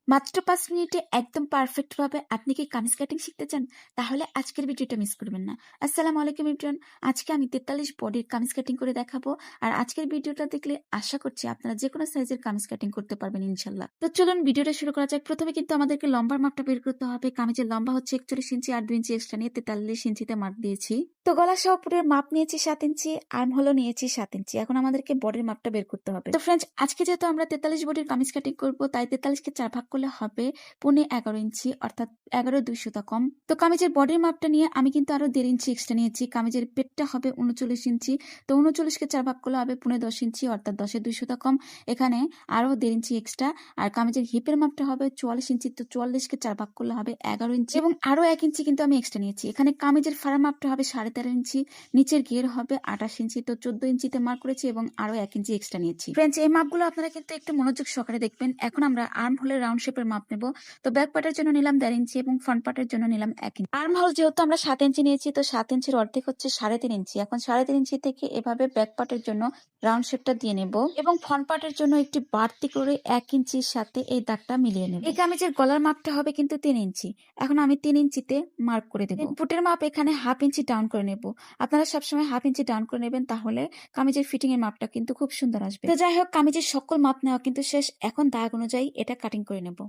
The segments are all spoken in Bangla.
মাত্র ৫ মিনিটে একদম পারফেক্ট ভাবে আপনি কি কামিজ কাটিং শিখতে চান? তাহলে আজকের ভিডিওটা মিস করবেন না। আসসালামু আলাইকুম এভরিওয়ান। আজকে আমি ৪৩ বডির কামিজ কাটিং করে দেখাবো। আর আজকের ভিডিওটা দেখলে আশা করছি আপনারা যেকোনো সাইজের কামিজ কাটিং করতে পারবেন ইনশাআল্লাহ। তো চলুন ভিডিওটা শুরু করা যাক। প্রথমে কিন্তু আমাদেরকে লম্বার মাপটা বের করতে হবে। কামিজের লম্বা হচ্ছে ৪১ ইঞ্চি আর ২ ইঞ্চি এক্সট্রা নিয়ে ৪৩ ইঞ্চিতে মাপ দিয়েছি। তো গলা সহ পুরের মাপ নিয়েছি ৭ ইঞ্চি, আর্ম হলো নিয়েছি ৭ ইঞ্চি। এখন আমাদেরকে বডির মাপটা বের করতে হবে। তো ফ্রেন্ডস, আজকে যেহেতু আমরা ৪৩ বডির কামিজ কাটিং করবো, তাই ৪৩ কে ৪ ভাগ করলে হবে ১৫ ইঞ্চি, অর্থাৎ ১১/২ সুতা কম। তো কামিজের বডির মাপটা নিয়ে আমি কিন্তু আরো ১.৫ ইঞ্চি এক্সট্রা নিয়েছি। কামিজের পেটটা হবে ৩৯ ইঞ্চি। তো ৩৯ কে ৪ ভাগ করলে হবে ১৫/১০ ইঞ্চি, অর্থাৎ ১০/২ সুতা কম। এখানে আরো ১.৫ ইঞ্চি এক্সট্রা। আর কামিজের হিপের মাপটা হবে ৪৪ ইঞ্চি। তো ৪৪ কে ৪ ভাগ করলে হবে ১১ ইঞ্চি, এবং আরো ১ ইঞ্চি কিন্তু আমি এক্সট্রা নিয়েছি। এখানে কামিজের ফাড়া মাপটা হবে ১৩.৫ ইঞ্চি, নিচের ঘের হবে ২৮ ইঞ্চি। তো ১৪ ইঞ্চিতে মার্ক করেছি এবং আরো ১ ইঞ্চি এক্সট্রা নিয়েছি। ফ্রেন্ডস, এই মাপগুলো আপনারা কিন্তু একটু মনোযোগ সহকারে দেখবেন। এখন আমরা আর্ম হোলের রাউন্ড শেপের মাপ নেব। তো ব্যাক পার্টের জন্য নিলাম ১.৫ ইঞ্চি এবং ফ্রন্ট পার্টের জন্য নিলাম ১ ইঞ্চি। আর্ম হোল যেহেতু আমরা ৭ ইঞ্চি নিয়েছি, তো ৭ ইঞ্চির অর্ধেক হচ্ছে ৩.৫ ইঞ্চি। এখন ৩.৫ ইঞ্চি থেকে এভাবে ব্যাক পার্টের জন্য রাউন্ড শেপটা দিয়ে নেব, এবং ফ্রন্ট পার্টের জন্য একটি বাড়তি করে ১ ইঞ্চির সাথে এই দাগটা মিলিয়ে নেব। এই কামিজের গলার মাপটা হবে কিন্তু ৩ ইঞ্চি। এখন আমি ৩ ইঞ্চিতে মার্ক করে দেব। ফুটের মাপ এখানে ১/২ ইঞ্চি ডাউন করে নেব। আপনারা সবসময় ১/২ ইঞ্চি ডাউন করে নেবেন, তাহলে কামিজের ফিটিং এর মাপটা কিন্তু খুব সুন্দর আসবে। তো যাই হোক, কামিজের সকল মাপ নেওয়া কিন্তু শেষ। এখন দাগ অনুযায়ী এটা কাটিং করে নেব।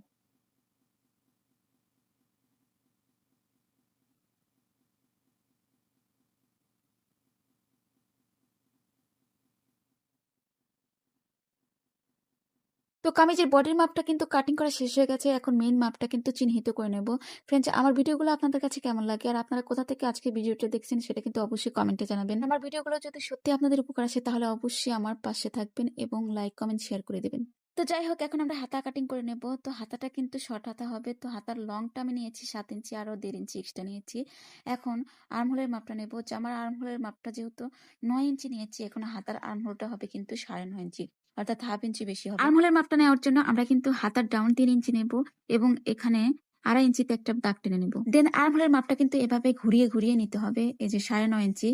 তো কামিজের বডির মাপটা কিন্তু কাটিং করা শেষ হয়ে গেছে। এখন মেইন মাপটা কিন্তু চিহ্নিত করে নেব। ফ্রেন্ডস, আমার ভিডিওগুলো আপনাদের কাছে কেমন লাগে আর আপনারা কোথা থেকে আজকে ভিডিওটা দেখছেন সেটা কিন্তু অবশ্যই কমেন্টে জানাবেন। আমার ভিডিওগুলো যদি সত্যি আপনাদের উপকার আসে তাহলে অবশ্যই আমার পাশে থাকবেন এবং লাইক কমেন্ট শেয়ার করে দেবেন। তো যাই হোক, এখন আমরা হাতা কাটিং করে নেব। তো হাতাটা কিন্তু শর্ট হাতা হবে। তো হাতার লংটা আমি নিয়েছি ৭ ইঞ্চি, আরো ১.৫ ইঞ্চি এক্সট্রা নিয়েছি। এখন আর্মহোলের মাপটা নেব। জামার আর্মহোলের মাপটা যেহেতু ৯ ইঞ্চি নিয়েছি, এখন হাতার আর্মহোলটা হবে কিন্তু ৯.৫ ইঞ্চি, অর্থাৎ ১/২ ইঞ্চি বেশি হবে। আর্মহোলের মাপটা নেওয়ার জন্য আমরা কিন্তু হাতার ডাউন ৩ ইঞ্চি নেব, এবং এখানে ২.৫ ইঞ্চিতে একটা দাগ টেনে নেব। দেন আর্মহোলের মাপটা কিন্তু এভাবে ঘুরিয়ে ঘুরিয়ে নিতে হবে। এই যে ৯.৫ ইঞ্চি,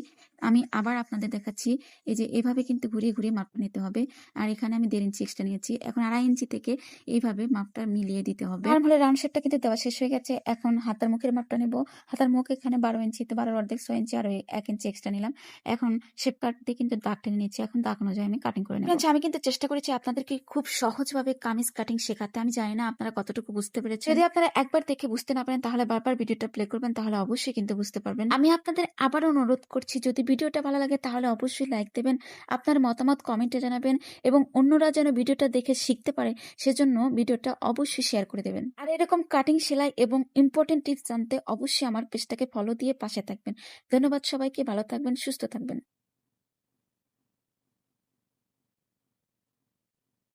আমি আবার আপনাদের দেখাচ্ছি। এই যে এভাবে কিন্তু ঘুরিয়ে ঘুরিয়ে মাপটা নিতে হবে। আর এখানে আমি ১.৫ ইঞ্চি এক্সট্রা নিয়েছি। এখন ২.৫ ইঞ্চি থেকে এইভাবে মাপটা মিলিয়ে দিতে হবে। আর্মহোলের রাউন্ড শেপটা কিন্তু দেওয়া শেষ হয়ে গেছে। এখন হাতার মুখের মাপটা নেব। হাতার মুখ এখানে ১২ ইঞ্চি, তো ১২-র অর্ধেক ৬ ইঞ্চি, আর ১ ইঞ্চি এক্সট্রা নিলাম। এখন শেপ কাট দিয়ে কিন্তু দাগ টেনে নিচ্ছি। এখন দাগ অনুযায়ী আমি কাটিং করে নেব। আমি কিন্তু চেষ্টা করেছি আপনাদেরকে খুব সহজভাবে কামিজ কাটিং শেখাতে। আমি জানি না আপনারা কতটুকু বুঝতে পেরেছেন। যদি আপনারা একবার দেখে বুঝতে না পারেন তাহলে বারবার ভিডিওটা প্লে করবেন, তাহলে অবশ্যই কিন্তু বুঝতে পারবেন। আমি আপনাদের আবারও অনুরোধ করছি, যদি ভিডিওটা ভালো লাগে তাহলে অবশ্যই লাইক দেবেন, আপনার মতামত কমেন্টে জানাবেন, এবং অন্যরা যেন ভিডিওটা দেখে শিখতে পারে সেজন্য ভিডিওটা অবশ্যই শেয়ার করে দেবেন। আর এরকম কাটিং, সেলাই এবং ইম্পর্টেন্ট টিপস জানতে অবশ্যই আমার পেজটাকে ফলো দিয়ে পাশে থাকবেন। ধন্যবাদ সবাইকে, ভালো থাকবেন, সুস্থ থাকবেন।